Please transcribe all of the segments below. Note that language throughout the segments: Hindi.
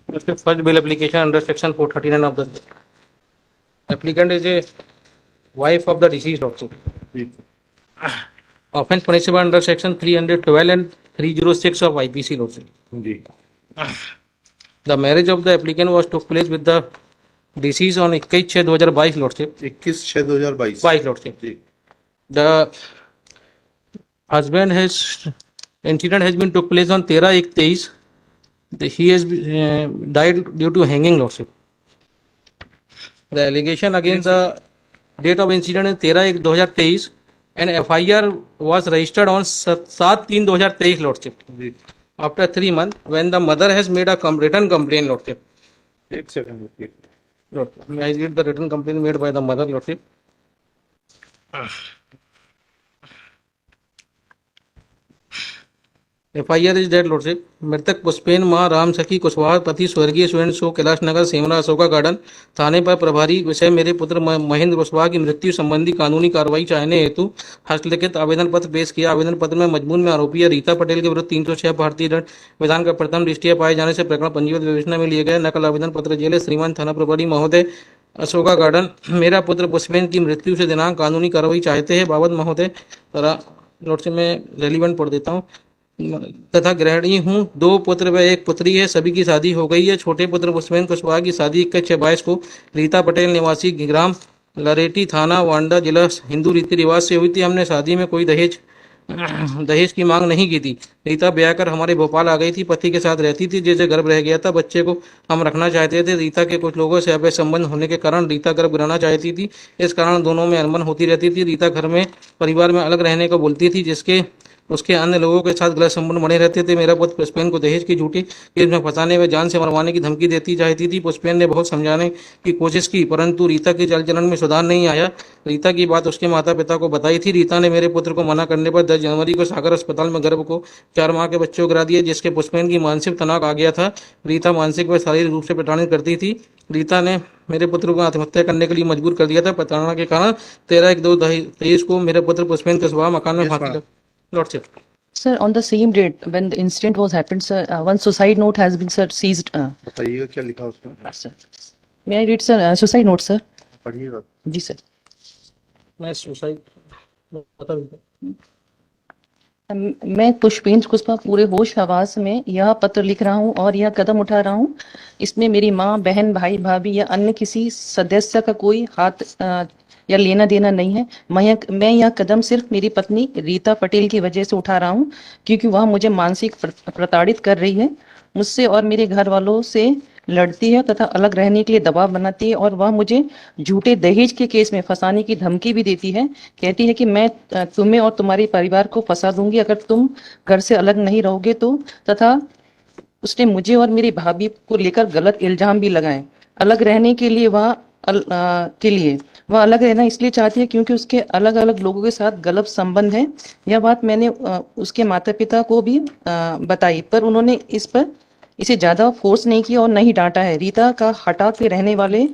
First bail application under section 439 of the applicant is a wife of the deceased also. Offense punishable under section 312 and 306 of IPC laws. The marriage of the applicant was took place with the deceased on 21/6/2022 lordship. 21/6/2022 lordship. The husband has incident has been took place on 13/1/23. He has died due to hanging lordship. The allegation against the date of incident is 13/1/2023 and FIR was registered on 7/3/2023 lordship. After 3 months, when the mother has made a written complaint lordship. एक second. I read the written complaint made by the mother lordship. FIR is that lordship. मृतक पुष्पेन मां राम सखी कुशवाहा पति स्वर्गीय सुरेंद्र शो कैलाश नगर सेमरा अशोका गार्डन थाने पर प्रभारी विषय मेरे पुत्र महेंद्र कुशवाहा की मृत्यु संबंधी कानूनी कार्रवाई चाहने हेतु हस्तलिखित आवेदन पत्र पेश किया। आवेदन पत्र में मजमून में आरोपी रीता पटेल के विरुद्ध 306 भारतीय दंड विधान का प्रथम दृष्टिया पाए जाने से प्रकरण पंजीबद्ध विवेचना में लिए गए। नकल आवेदन पत्र जेल श्रीमान थाना प्रभारी महोदय अशोका गार्डन मेरा पुत्र पुष्पेन की मृत्यु से दिनांक कानूनी कार्रवाई चाहते हैं बाबत महोदय लॉर्डशिप में रेलिवेंट पढ़ देता हूँ तथा गृहिणी हूँ। 2 पुत्र व 1 पुत्री है। सभी की शादी हो गई है। छोटे पुत्र पुष्पेन कुशवाहा की शादी 21/6/22 को रीता पटेल निवासी ग्राम लरेटी थाना वांडा जिला हिंदू रीति रिवाज से हुई थी। हमने शादी में कोई दहेज की मांग नहीं की थी। रीता ब्याह कर हमारे भोपाल आ गई थी। पति के साथ रहती थी जिसे गर्भ रह गया था। बच्चे को हम रखना चाहते थे। रीता के कुछ लोगों से अवैध संबंध होने के कारण रीता गर्भ गिराना चाहती थी। इस कारण दोनों में अनबन होती रहती थी। रीता घर में परिवार में अलग रहने को बोलती थी जिसके उसके अन्य लोगों के साथ गलत संबंध बने रहते थे। मेरा पुत्र पुष्पेन को दहेज की झूठी केस में फंसाने व जान से मरवाने की धमकी देती चाहती थी। पुष्पेन ने बहुत समझाने की कोशिश की परंतु रीता के चाल चलन में सुधार नहीं आया। रीता की बात उसके माता पिता को बताई थी। रीता ने मेरे पुत्र को मना करने पर 10 जनवरी को सागर अस्पताल में गर्भ को 4 माह के बच्चे को गिरा दिया जिसके पुष्पेन की मानसिक तनाव आ गया था। रीता मानसिक व शारीरिक रूप से प्रताड़ित करती थी। रीता ने मेरे पुत्र को आत्महत्या करने के लिए मजबूर कर दिया था। प्रताड़ना के कारण 13/1/2023 को मेरे पुत्र पुष्पेन कुशवाहा मकान में फांसी lordship. Sir, on the same date when the incident was happened, sir, one suicide note has been sir seized. बताइएगा क्या लिखा उसमें? Sir, may I read sir suicide note sir? पढ़िएगा। जी sir. मैं सुसाइड बता मैं पुष्पेन कुशवाहा पूरे होश हवास में यह पत्र लिख रहा हूं और यह कदम उठा रहा हूं। इसमें मेरी मां, बहन, भाई, भाभी या अन्य किसी सदस्य का कोई हाथ या लेना देना नहीं है। मैं यह कदम सिर्फ मेरी पत्नी रीता पटेल की वजह से उठा रहा हूं क्योंकि वह मुझे मानसिक प्रताड़ित कर रही है, मुझसे और मेरे घर वालों से लड़ती है तथा अलग रहने के लिए दबाव बनाती है और वह मुझे झूठे दहेज के केस में फंसाने की धमकी भी देती है। कहती है कि मैं तुम्हें और तुम्हारे परिवार को फंसा दूंगी अगर तुम घर से अलग नहीं रहोगे तो। तथा उसने मुझे और मेरी भाभी को लेकर गलत इल्जाम भी लगाए। अलग रहने के लिए वह अलग रहना इसलिए चाहती है क्योंकि उसके अलग अलग लोगों के साथ गलत संबंध है। यह बात मैंने उसके माता पिता को भी बताई पर उन्होंने इसे ज्यादा फोर्स नहीं किया और नहीं डांटा है। रीता का हटा के रहने वाले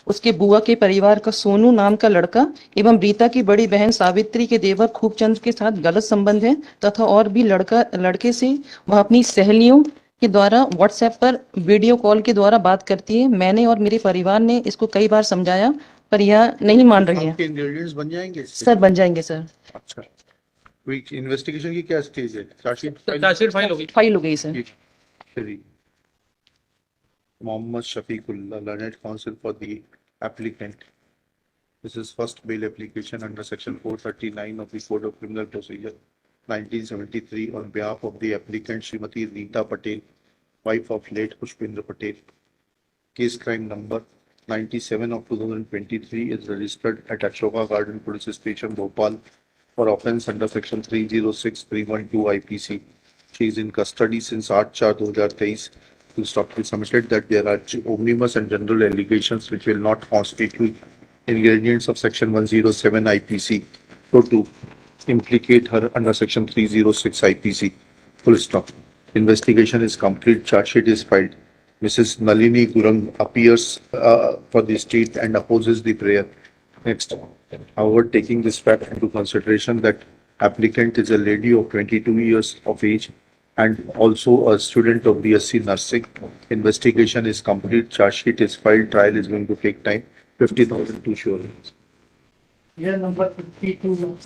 उसके बुआ के परिवार का सोनू नाम का लड़का एवं रीता की बड़ी बहन सावित्री के देवर खूबचंद के साथ गलत संबंध है तथा और भी लड़के से वह अपनी सहेलियों के द्वारा व्हाट्सएप पर वीडियो कॉल के द्वारा बात करती है। मैंने और मेरे परिवार ने इसको कई बार समझाया पर यह नहीं मान रही है। आपके इंग्रेडिएंट्स बन जाएंगे सर? बन जाएंगे सर। अच्छा, इन्वेस्टिगेशन की क्या स्टेज है? चार्जशीट फाइल हो गई sir. Mohammad Shafiqullah, learned counsel for the applicant. This is first bail application under section 439 of the Code of Criminal Procedure 1973 on behalf of the applicant Srimati Rita Patel, wife of late Pushpendra Patel. Case crime number 97 of 2023 is registered at Ashoka Garden Police Station, Bhopal for offence under section 306-312 IPC. She is in custody since 8/4/2023. It is submitted that there are omnibus and general allegations which will not constitute ingredients of section 107 IPC so to implicate her under section 306 IPC. Full stop. Investigation is complete. Charge sheet is filed. Mrs. Nalini Gurung appears for the state and opposes the prayer. Next. However, taking this fact into consideration that applicant is a lady of 22 years of age and also a student of BSc Nursing. Investigation is complete, charge sheet is filed, trial is going to take time, 50,000 to sure. Year number 52.